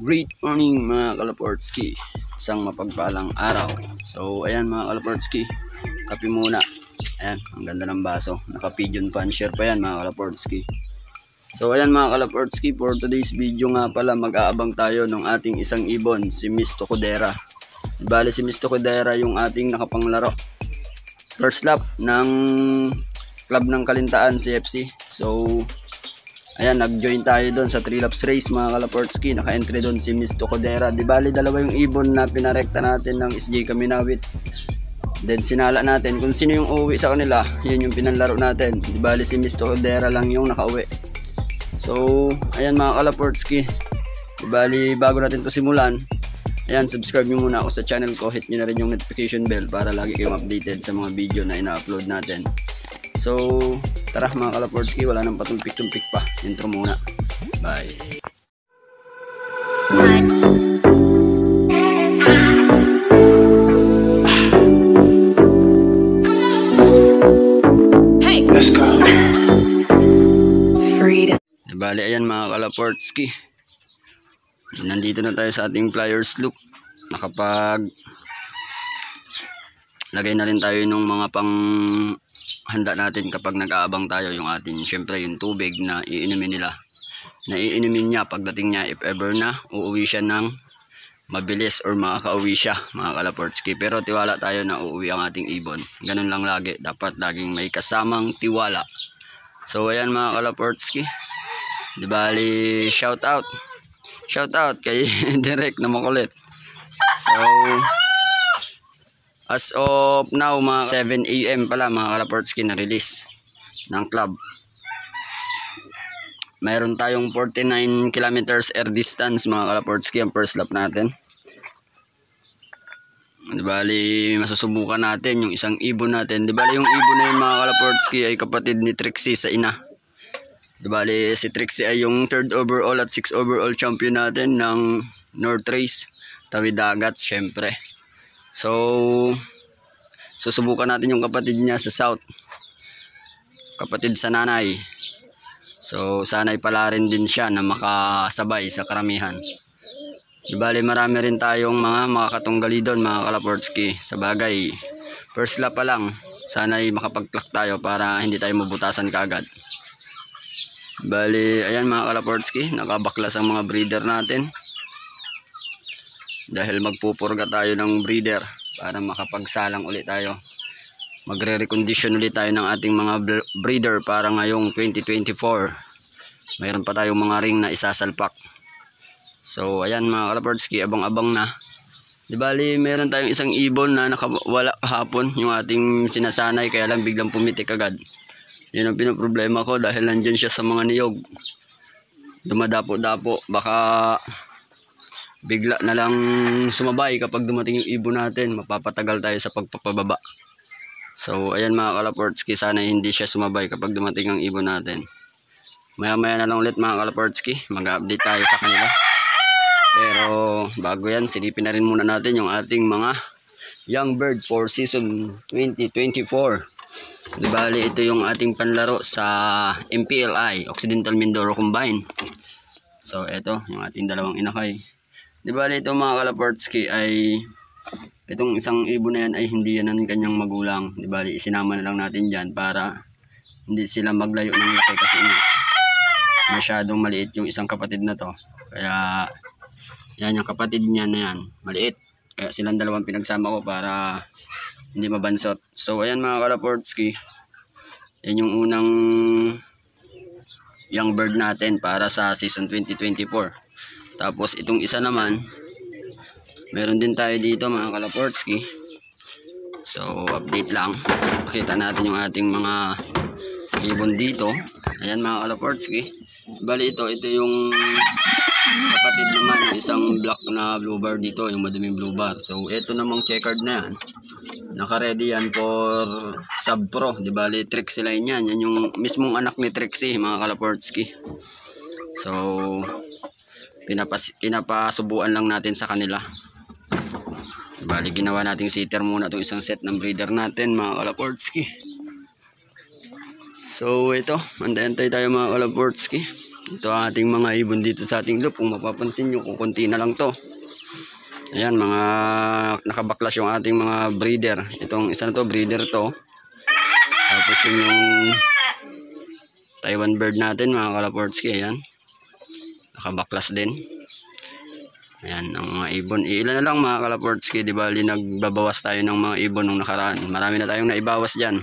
Great morning mga Kalaportsky. Isang mapagpalang araw. So ayan mga Kalaportsky, kape muna. Ayan, ang ganda ng baso. Naka-pigeon puncher pa yan mga Kalaportsky. So ayan mga Kalaportsky, for today's video nga pala mag-aabang tayo ng ating isang ibon, si Miss Tocodera. Bale si Miss Tocodera yung ating nakapanglaro. First lap ng club ng Kalintaan CFC. So ayan, nag-join tayo doon sa 3 laps race mga Kalaportsky. Naka-entry doon si Miss Tocodera. Di bali dalawa yung ibon na pinarekta natin ng SJ Kaminawit. Then sinala natin kung sino yung uuwi sa kanila, yun yung pinanlaro natin. Di bali si Miss Tocodera lang yung nakauwi. So ayan mga Kalaportsky, di bali bago natin to simulan, ayan, subscribe nyo muna ako sa channel ko. Hit nyo na rin yung notification bell para lagi kayong updated sa mga video na ina-upload natin. So tara mga Kalaportsky, wala nang patumpik-tumpik pa. Intro muna. Bye. Hey, let's go. Freedom. Bali ayan mga Kalaportsky, nandito na tayo sa ating flyers loop. Nakapag lagay na rin tayo ng mga pang handa natin kapag nag-aabang tayo, yung atin syempre yung tubig na iinumin nila, na iinumin niya pagdating niya if ever na uuwi siya ng mabilis or makakauwi siya mga Kalaportsky. Pero tiwala tayo na uuwi ang ating ibon, ganun lang lagi, dapat laging may kasamang tiwala. So ayan mga Kalaportsky, di bali shout out kay Direk na makulit. So as of now mga 7 AM pala mga Kalaportsky na release ng club. Mayroon tayong 49 kilometers air distance mga Kalaportsky ang first lap natin. Di bali masusubukan natin yung isang ibon natin. Di bali yung ibon na yun mga Kalaportsky ay kapatid ni Trixie sa ina. Di bali si Trixie ay yung 3rd overall at 6th overall champion natin ng North Race Tawid Dagat syempre. So susubukan natin yung kapatid niya sa South, kapatid sa nanay. So sana'y pala rin din siya na makasabay sa karamihan. Di bali marami rin tayong mga makakatunggali doon mga Kalaportsky. Sa bagay first lap pa lang, sana'y makapag-clock tayo para hindi tayo mabutasan kaagad. Bali ayan mga Kalaportsky, nakabaklas ang mga breeder natin dahil magpupurga tayo ng breeder para makapagsalang ulit tayo. Magre-recondition ulit tayo ng ating mga breeder para ngayong 2024 mayroon pa tayong mga ring na isasalpak. So ayan mga Kalaportsky, abang-abang na. Di bali meron tayong isang ibon na nakawala kahapon, yung ating sinasanay, kaya lang biglang pumitik agad. Yun ang pinoproblema ko dahil nandyan siya sa mga niyog, dumadapo-dapo, baka bigla na lang sumabay kapag dumating yung ibon natin, mapapatagal tayo sa pagpapababa. So ayan mga Kalaportsky, sana hindi siya sumabay kapag dumating ang ibon natin. Maya maya na lang ulit mga Kalaportsky, mag-update tayo sa kanila. Pero bago yan, silipin na rin muna natin yung ating mga young bird for season 2024. Di bali ito yung ating panlaro sa MPLI, Occidental Mindoro Combine. So ito yung ating dalawang inakay. Di bali ito mga Kalaportsky ay itong isang ibon na yan ay hindi yan ang kanyang magulang. Di bali isinama na lang natin dyan para hindi sila maglayo ng laki, kasi masyadong maliit yung isang kapatid na to. Kaya yan yung kapatid niya na yan, maliit. Kaya silang dalawang pinagsama ko para hindi mabansot. So ayan mga Kalaportsky, yan yung unang young bird natin para sa season 2024. Tapos itong isa naman, meron din tayo dito mga Kalaportsky. So update lang, pakita natin yung ating mga ibon dito. Ayan mga Kalaportsky, bali ito yung kapatid naman, yung isang black na blue bar dito, yung maduming blue bar. So ito namang checkered na yan, naka-ready yan for sub pro. Di bali Trixie line yan, yan yung mismong anak ni Trixie mga Kalaportsky. So pinapasubuan lang natin sa kanila. Bali ginawa nating sitter muna itong isang set ng breeder natin mga Kalaportsky. So ito, antay-antay tayo mga Kalaportsky. Ito ang ating mga ibon dito sa ating loop. Kung mapapansin nyo, kung konti na lang to. Ayan, mga nakabaklas yung ating mga breeder. Itong isa na to, breeder to. Tapos yung Taiwan bird natin, mga Kalaportsky. Ayan, nakabaklas din. Ayan, ang mga ibon. Ilan na lang mga Kalaportsky. Di ba, nagbabawas tayo ng mga ibon nung nakaraan. Marami na tayong naibawas dyan.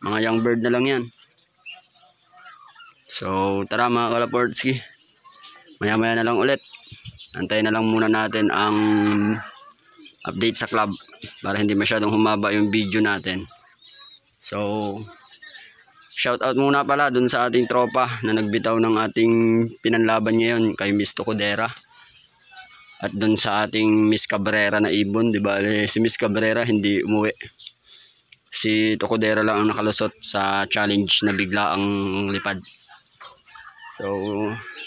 Mga young bird na lang yan. So, tara mga Kalaportsky. Maya-maya na lang ulit. Antayin na lang muna natin ang update sa club para hindi masyadong humaba yung video natin. So, shout out muna pala dun sa ating tropa na nagbitaw ng ating pinanlaban ngayon kay Miss Tocodera. At dun sa ating Miss Cabrera na ibon, di ba? Si Miss Cabrera hindi umuwi. Si Tocodera lang ang nakalusot sa challenge na bigla ang lipad. So,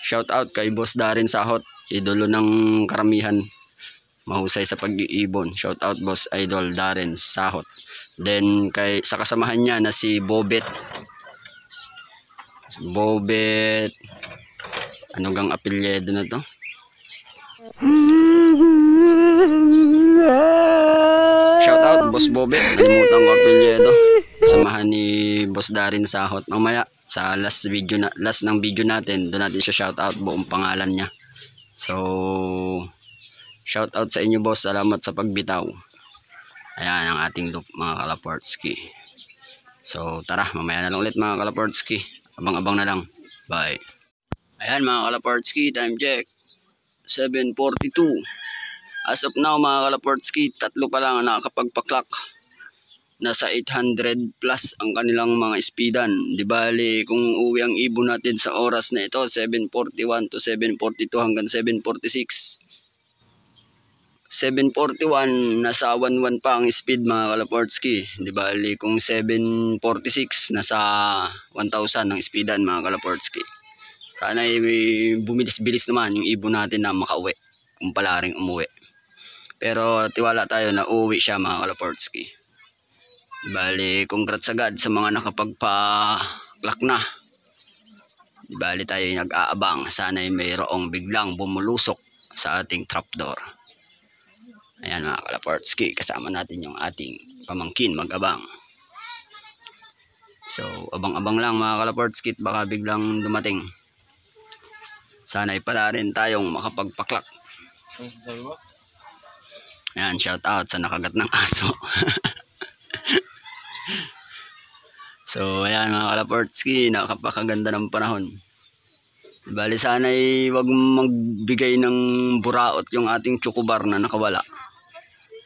shout out kay Boss Darren Sahot, idolo ng karamihan, mahusay sa pag-iibon. Shout out Boss Idol Darren Sahot. Then sa kasamahan niya na si Bobet. Ano gang apelyido na to? Shout out Boss Bobet, nalimutan ko apelyido. Samahan ni Boss Darren Sahot. Mamaya sa last ng video natin, doon natin siya shout out buong pangalan niya. So, shout out sa inyo boss, salamat sa pagbitaw. Ayan ang ating loop mga Kalaportsky. So tara, mamaya na lang ulit mga Kalaportsky. Abang-abang na lang. Bye. Ayan mga Kalaportsky, time check 7:42. As of now mga Kalaportsky, tatlo pa lang ang nakakapagpaklak. Nasa 800 plus ang kanilang mga speedan. Di bali kung uwi ang ibon natin sa oras na ito, 7:41 to 7:42 hanggang 7:46. 7:41 nasa 11 pa ang speed mga Kalaportsky. Di bali kung 7:46 nasa 1,000 ang speedan mga Kalaportsky. Sana ay bumilis-bilis naman yung ibon natin na makauwi kung pala ring umuwi. Pero tiwala tayo na uuwi siya mga Kalaportsky. Bali, congrats agad sa mga nakapagpa-clock na. Bali tayo yung nag-aabang. Sana'y mayroong biglang bumulusok sa ating trapdoor. Ayan mga Kalaportsky, kasama natin yung ating pamangkin mag-abang. So, abang-abang lang mga Kalaportsky, baka biglang dumating. Sana'y pala rin tayong makapagpa-clock. Ayan, shout out sa nakagat ng aso. So ayan mga Kalaportsky, nakapakaganda ng panahon. Bali sana'y wag magbigay ng buraot yung ating chocobar na nakawala.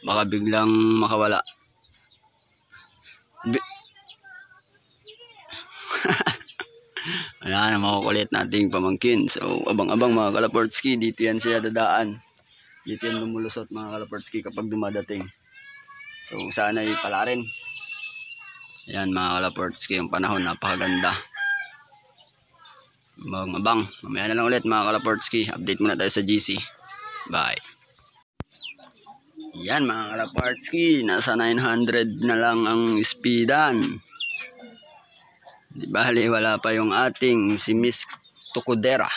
Baka biglang makawala. Ayan, makukulit nating pamangkin. So abang-abang mga Kalaportsky, dito yan siya dadaan. Dito yan lumulusot mga Kalaportsky kapag dumadating. So sana'y pala rin. Ayan mga Kalaportsky, yung panahon napakaganda. Abang-abang. Mamaya na lang ulit mga Kalaportsky. Update muna tayo sa GC. Bye. Yan mga Kalaportsky, nasa 900 na lang ang speedan. Di bali wala pa yung ating si Miss Tocodera.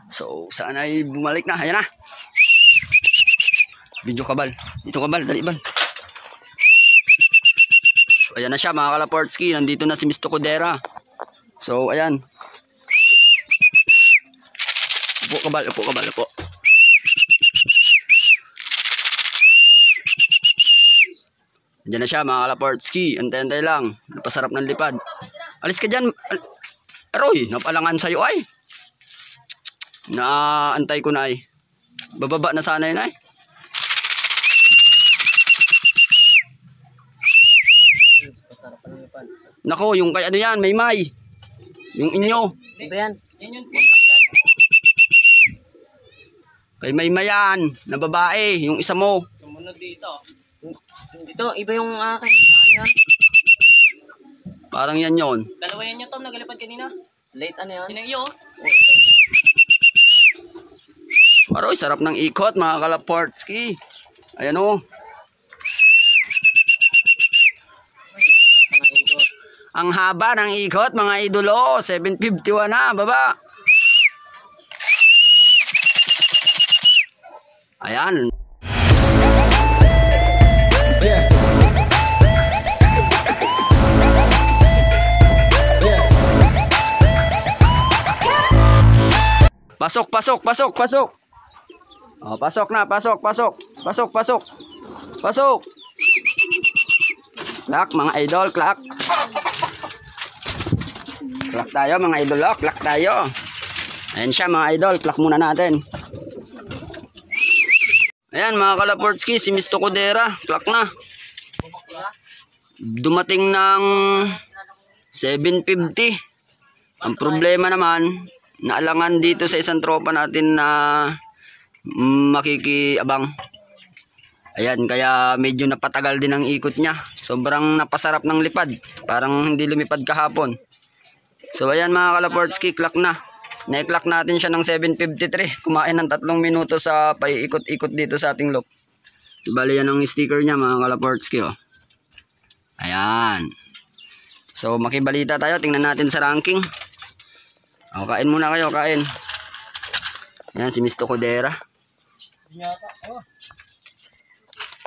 So sana ay bumalik na. Ayan na. Video kabal. Dito kabal, dali bal. Ayan na siya mga Kalaportsky, nandito na si Miss Tocodera. So ayan. Upo kabal, upo kabal, upo. Ayan na siya mga Kalaportsky, antay-antay lang. Napasarap ng lipad. Alis ka dyan. Aroy, napalangan sa'yo ay. Naantay ko na ay. Bababa na sana yun ay. Nako, yung kay ano yan, may. Yung inyo. Iba yan. Kay may yan, na babae, yung isa mo. Sumunod dito. Dito, iba yung akin. Ano yan? Parang yan yon. Dalawa yan yung Tom, nagalipad kanina. Late ano yan? Yan iyo. Aroy, sarap ng ikot mga Kalaportsky. Ayan o. Ang haba ng ikot mga idolo, 751 na, baba. Ayan. Pasok, pasok, pasok, pasok. Oh, pasok na, pasok, pasok. Pasok, pasok. Pasok. Clack, mga idol, clack. Clack tayo, mga idol, oh, clack tayo. Ayan siya, mga idol, clack muna natin. Ayan, mga Kalaportski, si Mr. Codera, clack na. Dumating ng 750. Ang problema naman, naalangan dito sa isang tropa natin na makikiabang. Ayan, kaya medyo napatagal din ang ikot niya. Sobrang napasarap ng lipad. Parang hindi lumipad kahapon. So ayan, mga Kalaportski, clack na. Na-clack natin siya ng 753. Kumain ng 3 minuto sa paiikot-ikot dito sa ating loop. Bali yan ang sticker niya, mga Kalaportski, oh. Ayan. So makibalita tayo, tingnan natin sa ranking. O, kain muna kayo, kain. Ayan, si Mr. Codera.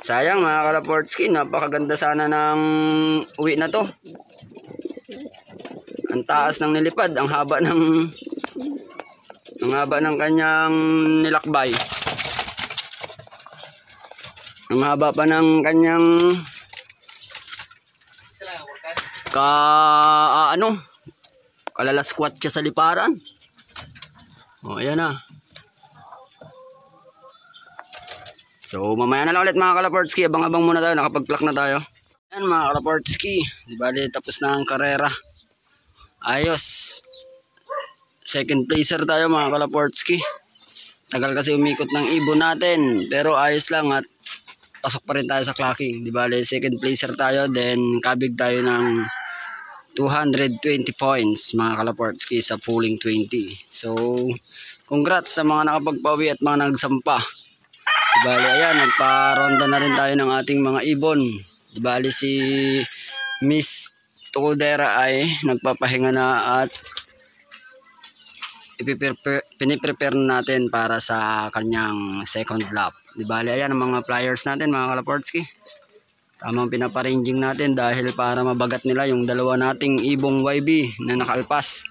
Sayang, mga Kalaportski, napakaganda sana ng uwi na to. Ang taas ng nilipad, ang haba ng kanyang nilakbay. Ang haba pa ng kanyang kalala squat siya sa liparan. O, ayan na. So, mamaya na lang ulit, mga Kalaportski. Abang-abang muna tayo. Nakapag-clack na tayo. Ayan, mga Kalaportski. Di bali, tapos na ang karera. Ayos. Second placer tayo, mga Kalaportski. Tagal kasi umikot ng ibon natin. Pero ayos lang at pasok pa rin tayo sa clacking. Di bali, second placer tayo. Then, kabig tayo ng 220 points, mga Kalaportski, sa pooling 20. So, congrats sa mga nakapagpawi at mga nagsampa. Dibali, ayan, nagparonda na rin tayo ng ating mga ibon. Dibali, si Miss Codera ay nagpapahinga na at piniprepare natin para sa kanyang second lap. Dibali, ayan ang mga flyers natin, mga Kalaportski. Tamang pinaparanging natin dahil para mabagat nila yung dalawa nating ibong YB na nakalpas.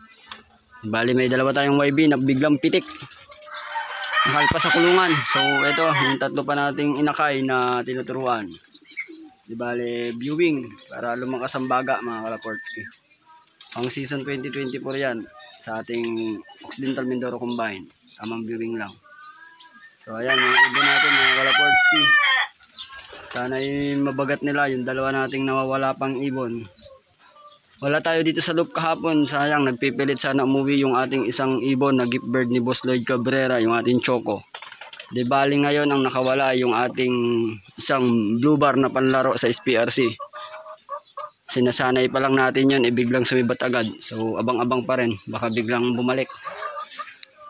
Bali, may dalawa tayong YB na biglang pitik. Nakalpas sa kulungan. So ito, yung 3 pa nating inakay na tinuturuan. Bali, viewing para lumakas ang baga, mga Kalaportski. Pang season 2024 yan sa ating Occidental Mindoro Combine. Tamang viewing lang. So ayan, mga ibon natin, mga Kalaportski. Sana yung mabagat nila yung dalawa nating nawawala pang ibon. Wala tayo dito sa loop kahapon. Sayang, nagpipilit sana umuwi yung ating isang ibon na gift bird ni Boss Lloyd Cabrera, yung ating Choco. Di bali ngayon ang nakawala yung ating isang blue bar na panlaro sa SPRC. Sinasanay pa lang natin yun, biglang sumibat agad. So abang-abang pa rin, baka biglang bumalik.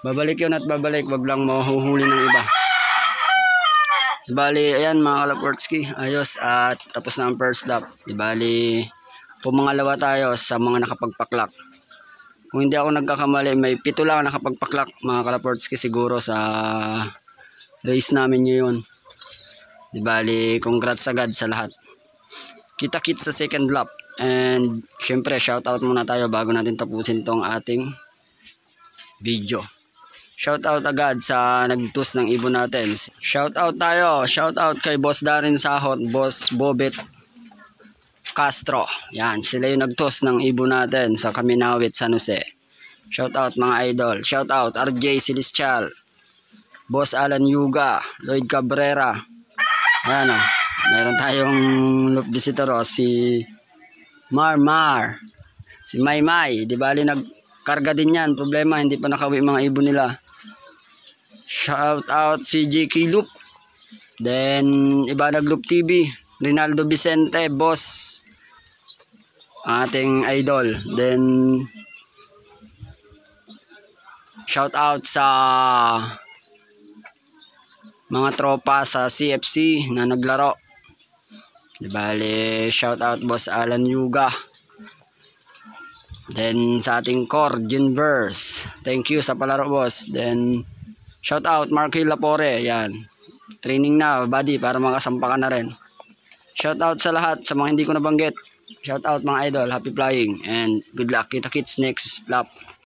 Babalik yun at babalik, wag lang mahuhuli ng iba. Dibali, ayan, mga Kalaportski, ayos at tapos na ang first lap. Dibali, pumangalawa tayo sa mga nakapagpaklak. Kung hindi ako nagkakamali, may 7 lang nakapagpaklak, mga Kalaportski, siguro sa race namin ngayon. Dibali, congrats agad sa lahat. Kita-kits sa second lap. And syempre, shoutout muna tayo bago natin tapusin tong ating video. Shoutout agad sa nagtus ng ibon natin. Shoutout tayo. Shoutout kay Boss Darin Sahot, Boss Bobet Castro. Yan, sila yung nagtus ng ibon natin sa Kaminawit, San Jose. Shoutout, mga idol. Shoutout RJ Celestial, Boss Alan Yuga, Lloyd Cabrera. Yan, oh. Meron tayong loop visitor, oh, si Mar, si Maymay. Di bali nagkarga din yan. Problema, hindi pa nakawi mga ibon nila. Shout out si JK Loop. Then Ibanag Loop TV, Rinaldo Vicente, boss, ating idol. Then shout out sa mga tropa sa CFC na naglaro. Di bale, shout out Boss Alan Yuga. Then sa ating core, Junverse, thank you sa palaro, boss. Then shout out Marky Lapore, yan. training na, buddy, para makasampa ka na rin. Shout out sa lahat, sa mga hindi ko nabanggit. Shout out mga idol, happy flying, and good luck. Kita kits next lap.